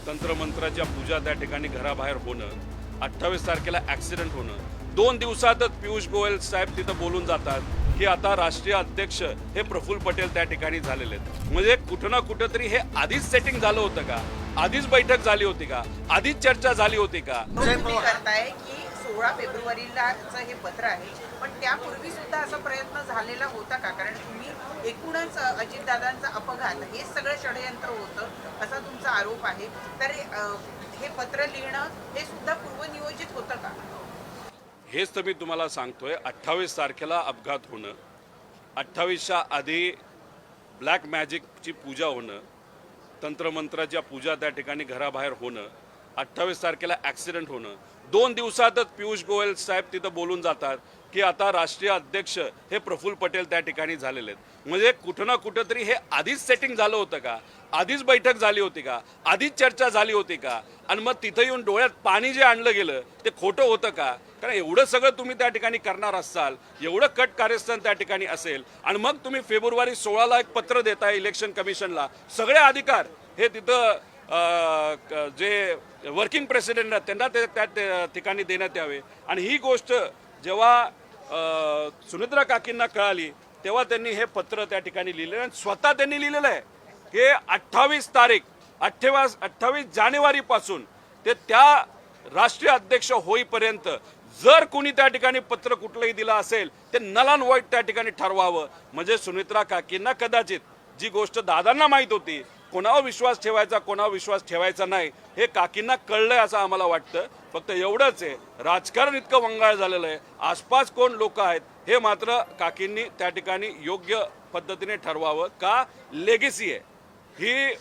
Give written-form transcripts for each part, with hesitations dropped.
तंत्रमंत्राच्या पूजा त्या ठिकाणी घराबाहेर होणं, 28 तारखेला ॲक्सिडेंट होणं, 2 दिवसातच पियुष गोयल साहेब तिथं बोलून जातात की आता राष्ट्रीय अध्यक्ष हे प्रफुल्ल पटेल त्या ठिकाणी झालेले आहेत. म्हणजे कुठं ना कुठंतरी हे आधीच सेटिंग झालं होतं का? आधीच बैठक झाली होती का? आधीच चर्चा झाली होती का? तुम्ही करताय की 16 फेब्रुवारीलाचं हे पत्र आहे, पण त्यापूर्वी सुद्धा असा प्रयत्न झालेला होता का? कारण तुम्ही एकूणच अजितदादांचा अपघात हे सगळं षडयंत्र होतं असा तुमचा आरोप आहे. तर हे पत्र लिहिणं हे सुद्धा पूर्वनियोजित होतं का? हेच तर मी तुम्हाला सांगतोय. 28 तारखेला अपघात होणं, 28च्या आधी ब्लॅक मॅजिकची पूजा होणं, तंत्रमंत्राच्या पूजा त्या ठिकाणी घराबाहेर होणं, 28 तारखेला ॲक्सिडेंट होणं, 2 दिवसातच पियुष गोयल साहेब तिथं बोलून जातात की आता राष्ट्रीय अध्यक्ष हे प्रफुल्ल पटेल त्या ठिकाणी झालेले आहेत. म्हणजे कुठं ना कुठंतरी हे आधीच सेटिंग झालं होतं का? आधीच बैठक झाली होती का? आधीच चर्चा झाली होती का? आणि मग तिथं येऊन डोळ्यात पाणी जे आणलं गेलं ते खोटं होतं का? कारण एवढं सगळं तुम्ही त्या ठिकाणी करणार असाल, एवढं कट कार्यस्थान त्या ठिकाणी असेल, आणि मग तुम्ही फेब्रुवारी 16ला एक पत्र देताय इलेक्शन कमिशनला, सगळे अधिकार हे तिथं जे वर्किंग प्रेसिडेंट आहेत त्यांना ते त्या ठिकाणी देण्यात यावे. आणि ही गोष्ट जेव्हा सुनित्रा काकींना कळाली तेव्हा त्यांनी हे पत्र त्या ठिकाणी लिहिलेलं आणि स्वतः त्यांनी लिहिलेलं आहे की 28 जानेवारीपासून ते त्या राष्ट्रीय अध्यक्ष होईपर्यंत जर कोणी त्या ठिकाणी पत्र कुठलंही दिलं असेल ते नल अँड व्हाईट त्या ठिकाणी ठरवावं. म्हणजे सुनित्रा काकींना कदाचित जी गोष्ट दादांना माहीत होती, कोणावर विश्वास ठेवायचा कोणावर विश्वास ठेवायचा नाही, हे काकींना कळलंय असं आम्हाला वाटतं. फक्त एवढंच आहे, राजकारण इतकं वंगाळ झालेलं आहे, आसपास कोण लोक आहेत हे मात्र काकींनी त्या ठिकाणी योग्य पद्धतीने ठरवावं. का? लेगेसी आहे ही,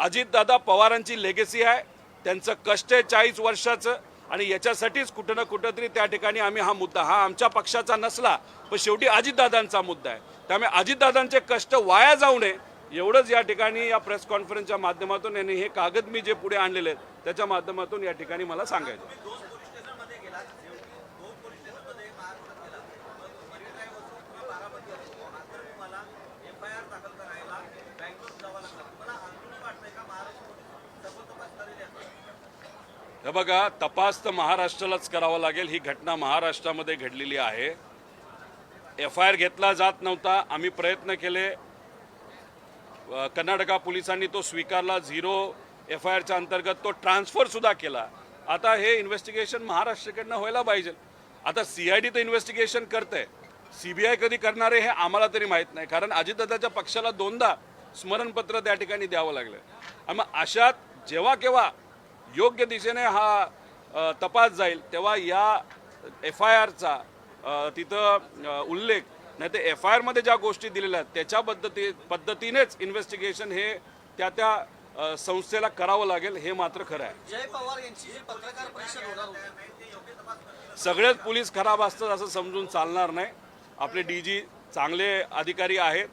अजितदादा पवारांची लेगेसी आहे, त्यांचं कष्ट आहे 40 वर्षाचं, आणि याच्यासाठीच कुठं ना कुठंतरी त्या ठिकाणी आम्ही हा मुद्दा, हा आमच्या पक्षाचा नसला पण शेवटी अजितदादांचा मुद्दा आहे, त्यामुळे अजितदादांचे कष्ट वाया जाऊ नये एवढंच या ठिकाणी या प्रेस कॉन्फरन्सच्या माध्यमातून यांनी हे कागद मी जे पुढे आणलेले आहेत त्याच्या माध्यमातून या ठिकाणी मला सांगायचं. हे बघा, तपास तर महाराष्ट्रालाच करावा लागेल. ही घटना महाराष्ट्रामध्ये घडलेली आहे. FIR घेतला जात नव्हता, आम्ही प्रयत्न केले, कर्नाटका पोलिसांनी तो स्वीकारला, 0 FIRच्या अंतर्गत तो ट्रान्सफर सुद्धा केला. आता हे इन्व्हेस्टिगेशन महाराष्ट्राकडनं व्हायला पाहिजे. आता CID तर इन्व्हेस्टिगेशन करते, CBI कधी करणार आहे हे आम्हाला तरी माहीत नाही, कारण अजितदादाच्या पक्षाला 2दा स्मरणपत्र त्या ठिकाणी द्यावं लागलं. आणि मग अशात जेव्हा केव्हा योग्य दिशेने हा तपास जाईल तेव्हा या FIRचा तिथं उल्लेख, नाही ते FIR मध्ये ज्या गोष्टी दिलेल्या आहेत त्याच्या पद्धतीनेच इन्व्हेस्टिगेशन हे त्या संस्थेला करावं लागेल, हे मात्र खरं आहे. जय पवार यांची जी पत्रकार परिषद होणार होती, सगळेच पोलीस खराब असतात असं समजून चालणार नाही. आपले DG चांगले अधिकारी आहेत,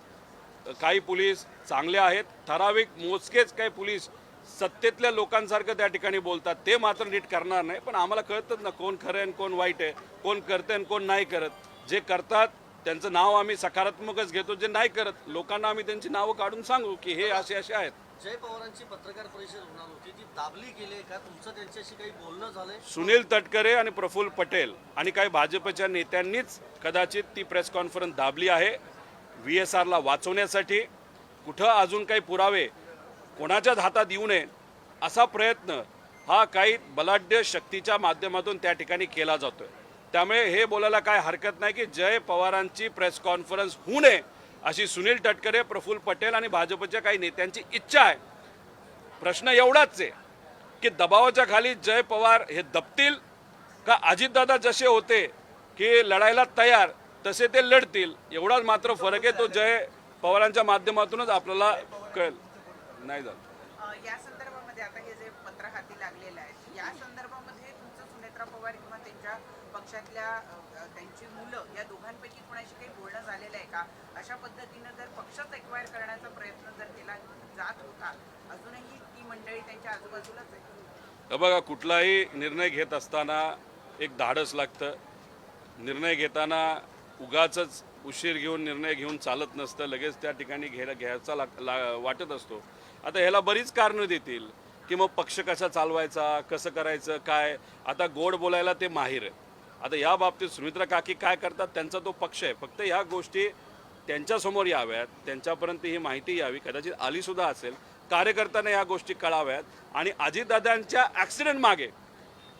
काही पोलीस चांगले आहेत, ठराविक मोजकेच काही पोलीस सत्तेतल्या लोकांसारखं त्या ठिकाणी बोलतात, ते मात्र नीट करणार नाही. पण आम्हाला कळतच ना कोण खरं आहे आणि कोण वाईट आहे, कोण करते आणि कोण नाही करत. जे करतात त्यांचं नाव आम्ही सकारात्मकच घेतो, जे नाही करत लोकांना आम्ही त्यांची नावं काढून सांगू की हे असे असे आहेत. जय पवारांची पत्रकार परिषद होणार होती, ती दाबली गेली का? तुमचं त्यांच्याशी काही बोलणं झालंय? सुनील तटकरे आणि प्रफुल्ल पटेल आणि काही भाजपच्या नेत्यांनीच कदाचित ती प्रेस कॉन्फरन्स दाबली आहे VSRला वाचवण्यासाठी. कुठं अजून काही पुरावे कोणाच्याच हातात येऊ नये असा प्रयत्न हा काही बलाढ्य शक्तीच्या माध्यमातून त्या ठिकाणी केला जातोय. त्यामुळे हे बोलायला काय हरकत नाही की जय पवारांची प्रेस कॉन्फरन्स होऊ नये अशी सुनील तटकरे, प्रफुल्ल पटेल आणि भाजपच्या काही नेत्यांची इच्छा आहे. प्रश्न एवढाच आहे की दबावाच्या खाली जय पवार हे दबतील का अजितदादा जसे होते की लढायला तयार तसे ते लढतील, एवढाच मात्र फरक आहे. तो जय पवारांच्या माध्यमातूनच आपल्याला कळेल. नाही झालं. या संदर्भामध्ये आता हे जे पत्र हाती लागलेलं आहे, या संदर्भामध्ये तुमचं सुनेत्रा पवार किंवा त्यांच्या पक्षातल्या त्यांची मुलं या दोघांपैकी कोणाशी काही बोलणं झालेलं आहे का? अशा पद्धतीनं जर पक्षच एक्वायर करण्याचा प्रयत्न जर केला जात होता, अजूनही ती मंडळी त्यांच्या आजूबाजूलाच आहे. बघा, कुठलाही निर्णय घेत असताना एक धाडस लागतं. निर्णय घेताना उगाचच उशीर घेऊन निर्णय घेऊन चालत नसतं, लगेच त्या ठिकाणी घ्यायचा वाटत असतो. आता ह्याला बरीच कारणं देतील. की मग पक्ष कसा चालवायचा, कसं करायचं, काय. आता गोड बोलायला ते माहीर आहे. आता या बाबतीत सुमित्रा काकी काय करतात, त्यांचा तो पक्ष आहे. फक्त ह्या गोष्टी त्यांच्यासमोर याव्यात, त्यांच्यापर्यंत ही माहिती यावी, कदाचित आलीसुद्धा असेल, कार्यकर्त्यांना या गोष्टी कळाव्यात. आणि अजितदादांच्या ॲक्सिडेंट मागे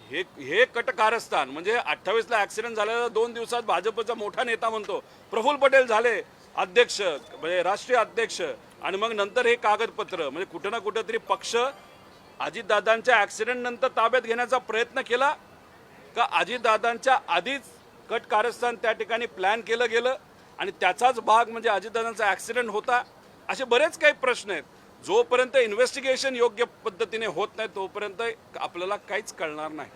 हे कटकारस्थान म्हणजे 28ला ॲक्सिडेंट झालेला 2 दिवसात भाजपचा मोठा नेता म्हणतो प्रफुल्ल पटेल झाले अध्यक्ष, म्हणजे राष्ट्रीय अध्यक्ष, आणि मग नंतर हे कागदपत्र, म्हणजे कुठं ना कुठं तरी पक्ष अजितदादांच्या ॲक्सिडेंट नंतर ताब्यात घेण्याचा प्रयत्न केला का अजितदादांच्या आधीच कट कारस्थान त्या ठिकाणी प्लॅन केलं गेलं आणि त्याचाच भाग म्हणजे अजितदादांचा ॲक्सिडेंट होता. असे बरेच काही प्रश्न आहेत. जोपर्यंत इन्व्हेस्टिगेशन योग्य पद्धतीने होत नाही तोपर्यंत आपल्याला काहीच कळणार नाही.